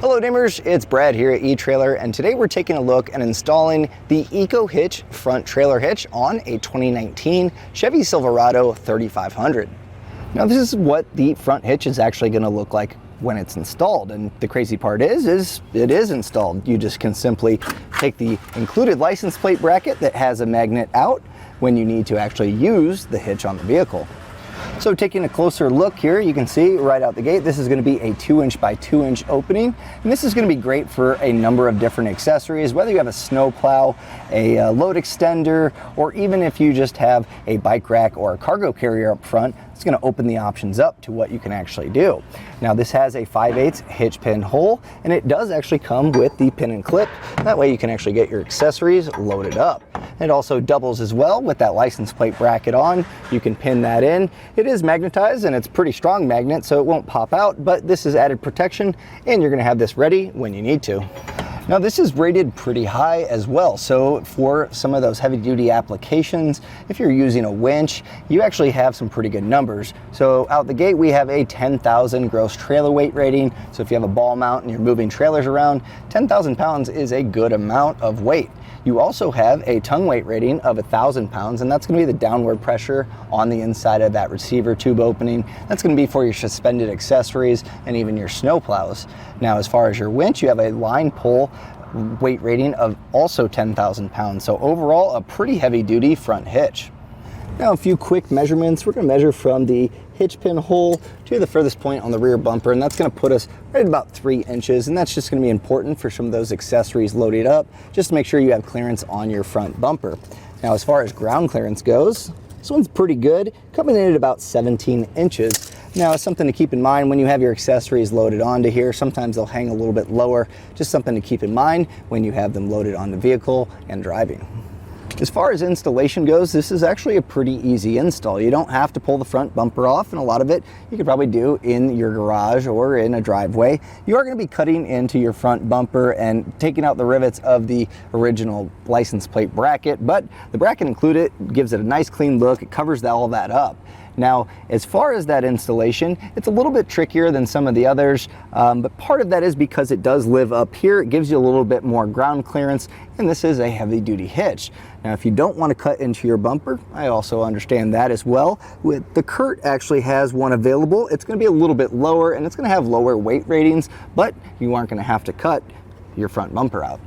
Hello Dimmers, it's Brad here at eTrailer, and today we're taking a look at installing the EcoHitch Front Trailer Hitch on a 2019 Chevy Silverado 3500. Now this is what the front hitch is actually going to look like when it's installed, and the crazy part is it is installed. You just can simply take the included license plate bracket that has a magnet out when you need to actually use the hitch on the vehicle. So taking a closer look here, you can see right out the gate, this is going to be a 2" by 2" opening. And this is going to be great for a number of different accessories, whether you have a snow plow, a load extender, or even if you just have a bike rack or a cargo carrier up front, it's going to open the options up to what you can actually do. Now this has a 5/8 hitch pin hole, and it does actually come with the pin and clip. That way you can actually get your accessories loaded up. It also doubles as well with that license plate bracket on. You can pin that in. It is magnetized and it's pretty strong magnet, so it won't pop out, but this is added protection and you're going to have this ready when you need to. Now this is rated pretty high as well, so for some of those heavy duty applications, if you're using a winch, you actually have some pretty good numbers. So out the gate we have a 10,000 gross trailer weight rating, so if you have a ball mount and you're moving trailers around, 10,000 pounds is a good amount of weight. You also have a tongue weight rating of 1,000 pounds, and that's going to be the downward pressure on the inside of that receiver tube opening. That's going to be for your suspended accessories and even your snow plows. Now as far as your winch, you have a line pull weight rating of also 10,000 pounds. So overall, a pretty heavy duty front hitch. Now a few quick measurements. We're going to measure from the hitch pin hole to the furthest point on the rear bumper, and that's going to put us right at about 3 inches, and that's just going to be important for some of those accessories loaded up, just to make sure you have clearance on your front bumper. Now as far as ground clearance goes, this one's pretty good, coming in at about 17 inches. Now it's something to keep in mind when you have your accessories loaded onto here. Sometimes they'll hang a little bit lower, just something to keep in mind when you have them loaded on the vehicle and driving. As far as installation goes, this is actually a pretty easy install. You don't have to pull the front bumper off, and a lot of it you could probably do in your garage or in a driveway. You are going to be cutting into your front bumper and taking out the rivets of the original license plate bracket, but the bracket included gives it a nice clean look. It covers all that up. Now, as far as that installation, it's a little bit trickier than some of the others, but part of that is because it does live up here. It gives you a little bit more ground clearance, and this is a heavy-duty hitch. Now, if you don't want to cut into your bumper, I also understand that as well. The Curt actually has one available. It's going to be a little bit lower, and it's going to have lower weight ratings, but you aren't going to have to cut your front bumper out.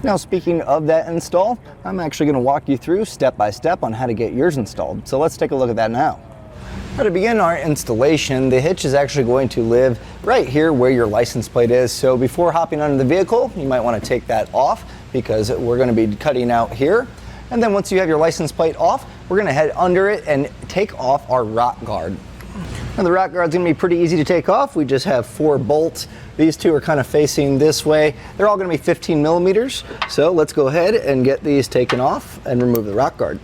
Now, speaking of that install, I'm actually going to walk you through step by step on how to get yours installed. So let's take a look at that now. Now, to begin our installation, the hitch is actually going to live right here where your license plate is. So before hopping onto the vehicle, you might want to take that off because we're going to be cutting out here. And then once you have your license plate off, we're going to head under it and take off our rock guard. Now the rock guard's going to be pretty easy to take off. We just have 4 bolts. These two are kind of facing this way. They're all going to be 15 millimeters. So let's go ahead and get these taken off and remove the rock guard.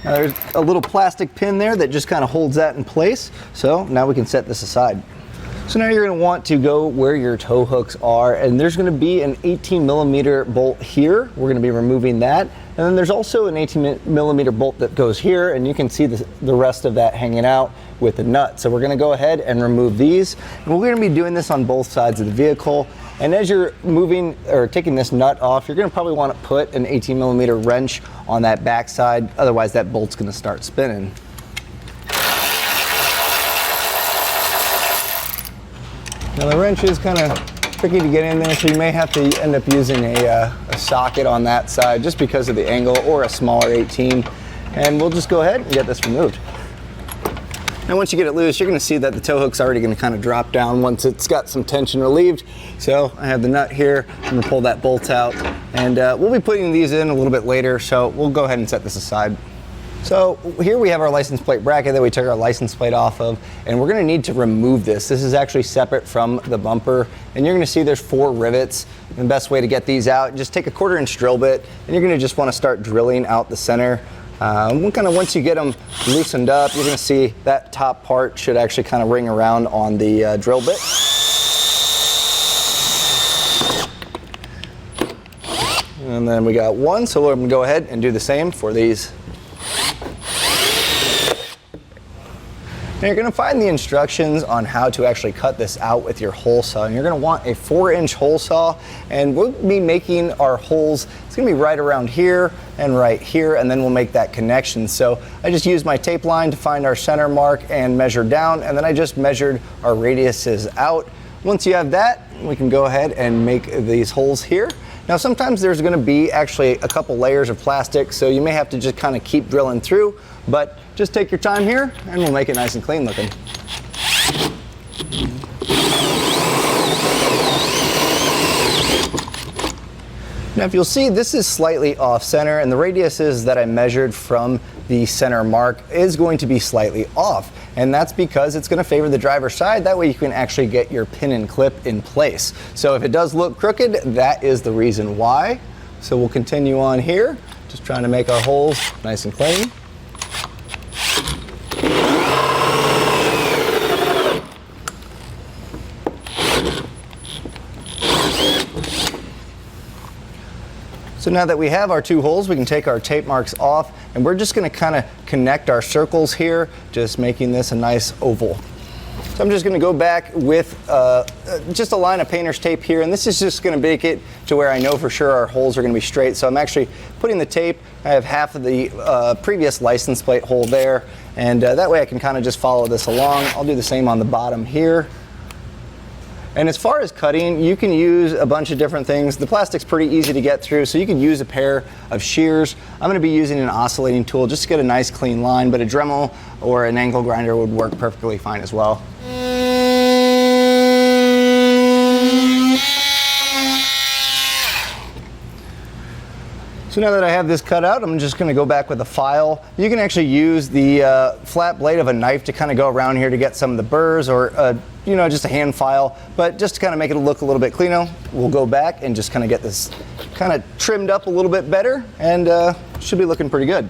Now there's a little plastic pin there that just kind of holds that in place. So now we can set this aside. So now you're going to want to go where your tow hooks are, and there's going to be an 18 millimeter bolt here. We're going to be removing that. And then there's also an 18 millimeter bolt that goes here, and you can see the rest of that hanging out with the nut. So we're going to go ahead and remove these. And we're going to be doing this on both sides of the vehicle. And as you're moving or taking this nut off, you're going to probably want to put an 18 millimeter wrench on that back side. Otherwise that bolt's going to start spinning. Now the wrench is kind of tricky to get in there, so you may have to end up using a socket on that side just because of the angle, or a smaller 18. And we'll just go ahead and get this removed. Now once you get it loose, you're going to see that the tow hook's already going to kind of drop down once it's got some tension relieved. So I have the nut here. I'm going to pull that bolt out, and we'll be putting these in a little bit later, so we'll go ahead and set this aside. So here we have our license plate bracket that we took our license plate off of, and we're going to need to remove this. This is actually separate from the bumper, and you're going to see there's 4 rivets. And the best way to get these out, just take a 1/4-inch drill bit, and you're going to just want to start drilling out the center. Once you get them loosened up, you're going to see that top part should actually kind of ring around on the drill bit. And then we got one, so we're gonna go ahead and do the same for these. Now you're going to find the instructions on how to actually cut this out with your hole saw. And you're going to want a 4-inch hole saw, and we'll be making our holes, it's going to be right around here and right here, and then we'll make that connection. So I just used my tape line to find our center mark and measure down, and then I just measured our radiuses out. Once you have that, we can go ahead and make these holes here. Now sometimes there's going to be actually a couple layers of plastic, so you may have to just kind of keep drilling through, but just take your time here and we'll make it nice and clean looking. Now if you'll see, this is slightly off center, and the radiuses that I measured from the center mark is going to be slightly off. And that's because it's going to favor the driver's side. That way you can actually get your pin and clip in place. So if it does look crooked, that is the reason why. So we'll continue on here, just trying to make our holes nice and clean. So now that we have our two holes, we can take our tape marks off, and we're just going to kind of connect our circles here, just making this a nice oval. So I'm just going to go back with just a line of painter's tape here, and this is just going to make it to where I know for sure our holes are going to be straight. So I'm actually putting the tape, I have half of the previous license plate hole there, and that way I can kind of just follow this along. I'll do the same on the bottom here. And as far as cutting, you can use a bunch of different things. The plastic's pretty easy to get through, so you can use a pair of shears. I'm going to be using an oscillating tool just to get a nice clean line, but a Dremel or an angle grinder would work perfectly fine as well. So now that I have this cut out, I'm just going to go back with a file. You can actually use the flat blade of a knife to kind of go around here to get some of the burrs, or you know, just a hand file. But just to kind of make it look a little bit cleaner, we'll go back and just kind of get this kind of trimmed up a little bit better, and should be looking pretty good.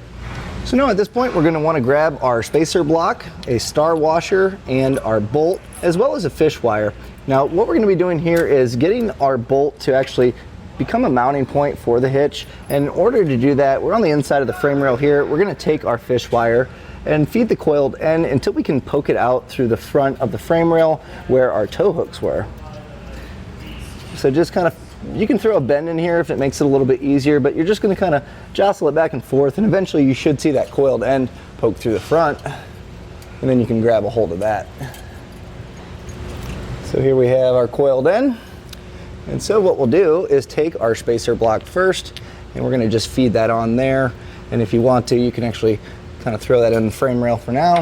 So now at this point, we're going to want to grab our spacer block, a star washer, and our bolt, as well as a fish wire. Now what we're going to be doing here is getting our bolt to actually become a mounting point for the hitch. And in order to do that, we're on the inside of the frame rail here. We're going to take our fish wire and feed the coiled end until we can poke it out through the front of the frame rail where our tow hooks were. So just kind of, you can throw a bend in here if it makes it a little bit easier, but you're just going to kind of jostle it back and forth, and eventually you should see that coiled end poke through the front, and then you can grab a hold of that. So here we have our coiled end. And so what we'll do is take our spacer block first, and we're going to just feed that on there. And if you want to, you can actually kind of throw that in the frame rail for now.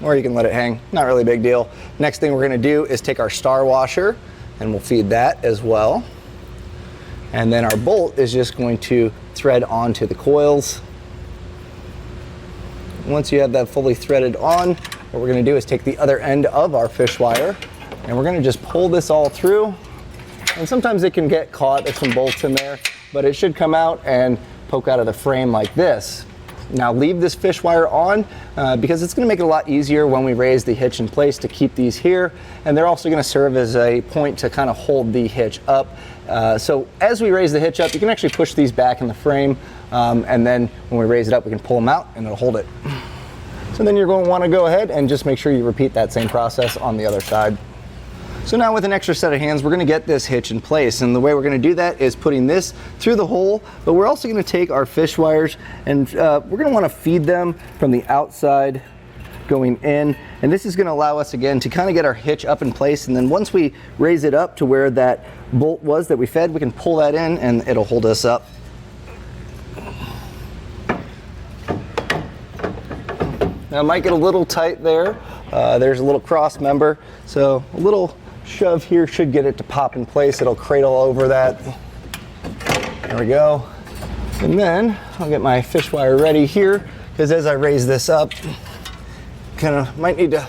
Or you can let it hang, not really a big deal. Next thing we're going to do is take our star washer, and we'll feed that as well. And then our bolt is just going to thread onto the coils. Once you have that fully threaded on, what we're going to do is take the other end of our fish wire, and we're going to just pull this all through. And sometimes it can get caught, there's some bolts in there, but it should come out and poke out of the frame like this. Now leave this fish wire on because it's going to make it a lot easier when we raise the hitch in place to keep these here, and they're also going to serve as a point to kind of hold the hitch up. So as we raise the hitch up, you can actually push these back in the frame, and then when we raise it up, we can pull them out and it'll hold it. So then you're going to want to go ahead and just make sure you repeat that same process on the other side. So now with an extra set of hands, we're going to get this hitch in place, and the way we're going to do that is putting this through the hole, but we're also going to take our fish wires and we're going to want to feed them from the outside going in, and this is going to allow us again to kind of get our hitch up in place, and then once we raise it up to where that bolt was that we fed, we can pull that in and it'll hold us up. Now it might get a little tight there. There's a little cross member, so a little shove here should get it to pop in place. It'll cradle over that. There we go. And then I'll get my fish wire ready here, because as I raise this up, kind of might need to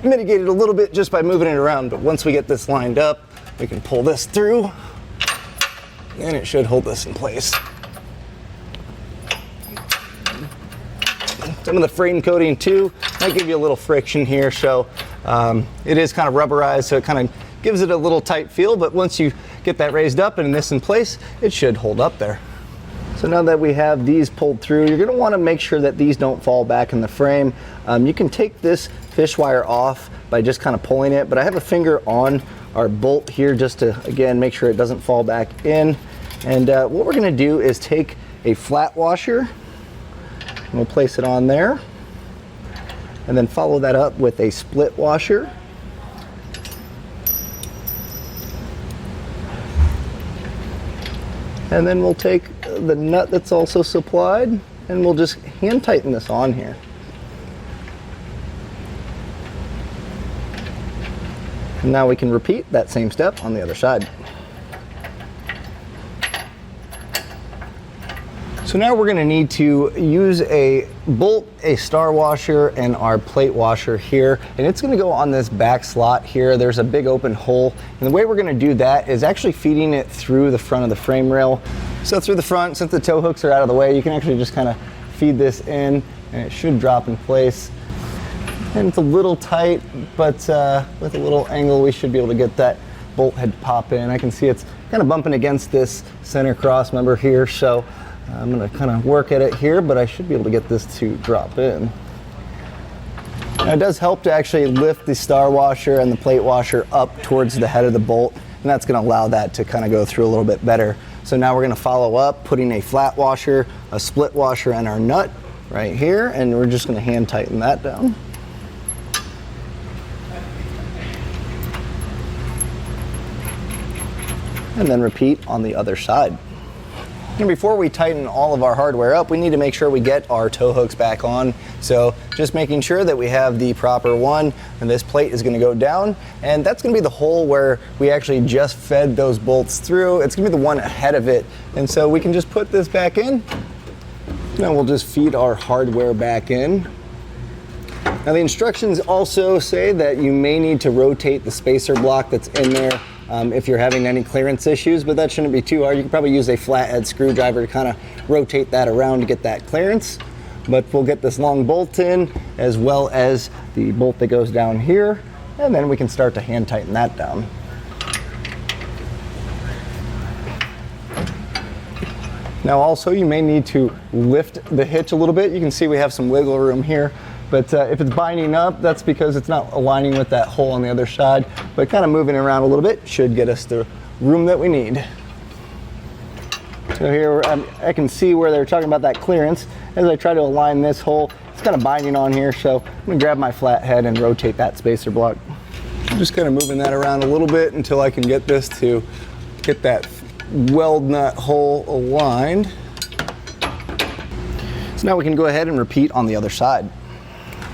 mitigate it a little bit just by moving it around, but once we get this lined up, we can pull this through and it should hold this in place. Some of the frame coating too might give you a little friction here, so it is kind of rubberized, so it kind of gives it a little tight feel, but once you get that raised up and this in place, it should hold up there. So now that we have these pulled through, you're gonna wanna make sure that these don't fall back in the frame. You can take this fish wire off by just kind of pulling it, but I have a finger on our bolt here just to, again, make sure it doesn't fall back in. And what we're gonna do is take a flat washer, and we'll place it on there, and then follow that up with a split washer. And then we'll take the nut that's also supplied and we'll just hand tighten this on here. And now we can repeat that same step on the other side. So now we're gonna need to use a bolt, a star washer, and our plate washer here. And it's gonna go on this back slot here. There's a big open hole. And the way we're gonna do that is actually feeding it through the front of the frame rail. So through the front, since the tow hooks are out of the way, you can actually just kind of feed this in and it should drop in place. And it's a little tight, but with a little angle, we should be able to get that bolt head to pop in. I can see it's kind of bumping against this center cross member here. So I'm gonna kind of work at it here, but I should be able to get this to drop in. Now it does help to actually lift the star washer and the plate washer up towards the head of the bolt, and that's gonna allow that to kind of go through a little bit better. So now we're gonna follow up, putting a flat washer, a split washer, and our nut right here, and we're just gonna hand tighten that down. And then repeat on the other side. And before we tighten all of our hardware up, we need to make sure we get our tow hooks back on. So just making sure that we have the proper one, and this plate is gonna go down, and that's gonna be the hole where we actually just fed those bolts through. It's gonna be the one ahead of it. And so we can just put this back in, and we'll just feed our hardware back in. Now the instructions also say that you may need to rotate the spacer block that's in there if you're having any clearance issues, but that shouldn't be too hard. You can probably use a flathead screwdriver to kind of rotate that around to get that clearance. But we'll get this long bolt in, as well as the bolt that goes down here, and then we can start to hand tighten that down. Now also, you may need to lift the hitch a little bit. You can see we have some wiggle room here. But if it's binding up, that's because it's not aligning with that hole on the other side. But kind of moving around a little bit should get us the room that we need. So here I can see where they're talking about that clearance. As I try to align this hole, it's kind of binding on here. So I'm gonna grab my flathead and rotate that spacer block. I'm just kind of moving that around a little bit until I can get this to get that weld nut hole aligned. So now we can go ahead and repeat on the other side.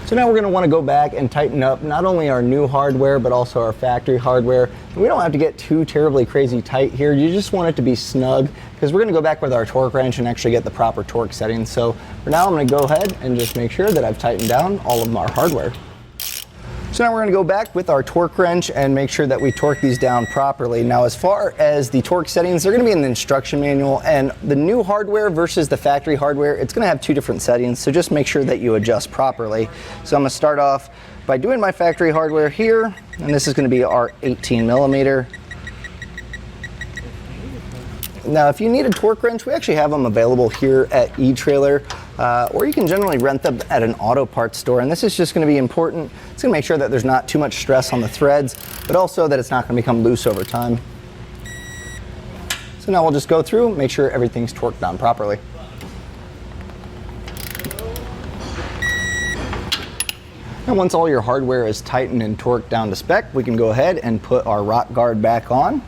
So now we're going to want to go back and tighten up not only our new hardware, but also our factory hardware. And we don't have to get too terribly crazy tight here. You just want it to be snug, because we're going to go back with our torque wrench and actually get the proper torque settings. So for now, I'm going to go ahead and just make sure that I've tightened down all of our hardware. So now we're going to go back with our torque wrench and make sure that we torque these down properly. Now, as far as the torque settings, they're going to be in the instruction manual, and the new hardware versus the factory hardware, it's going to have two different settings, so just make sure that you adjust properly. So I'm going to start off by doing my factory hardware here, and this is going to be our 18 millimeter. Now, if you need a torque wrench, we actually have them available here at eTrailer, or you can generally rent them at an auto parts store. And this is just going to be important. It's going to make sure that there's not too much stress on the threads, but also that it's not going to become loose over time. So now we'll just go through, make sure everything's torqued down properly. And once all your hardware is tightened and torqued down to spec, we can go ahead and put our rock guard back on.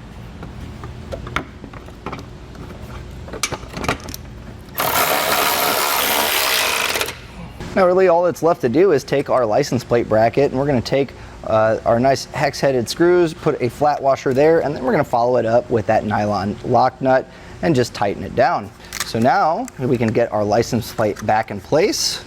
Now really all that's left to do is take our license plate bracket, and we're going to take our nice hex-headed screws, put a flat washer there, and then we're going to follow it up with that nylon lock nut and just tighten it down. So now we can get our license plate back in place.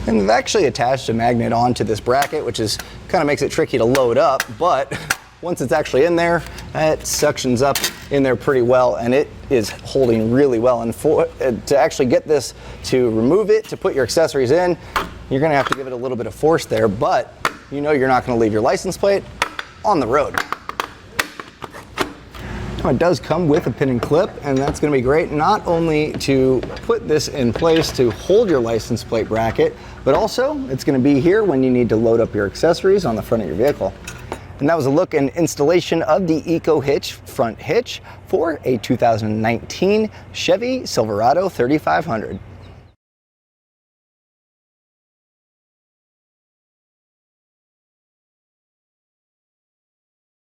And we've actually attached a magnet onto this bracket, which is kind of makes it tricky to load up, but once it's actually in there, it suctions up in there pretty well, and it is holding really well. And to actually get this to remove it, to put your accessories in, you're gonna have to give it a little bit of force there, but you know you're not gonna leave your license plate on the road. It does come with a pin and clip, and that's going to be great not only to put this in place to hold your license plate bracket, but also it's going to be here when you need to load up your accessories on the front of your vehicle. And that was a look and installation of the EcoHitch Front Hitch for a 2019 Chevy Silverado 3500.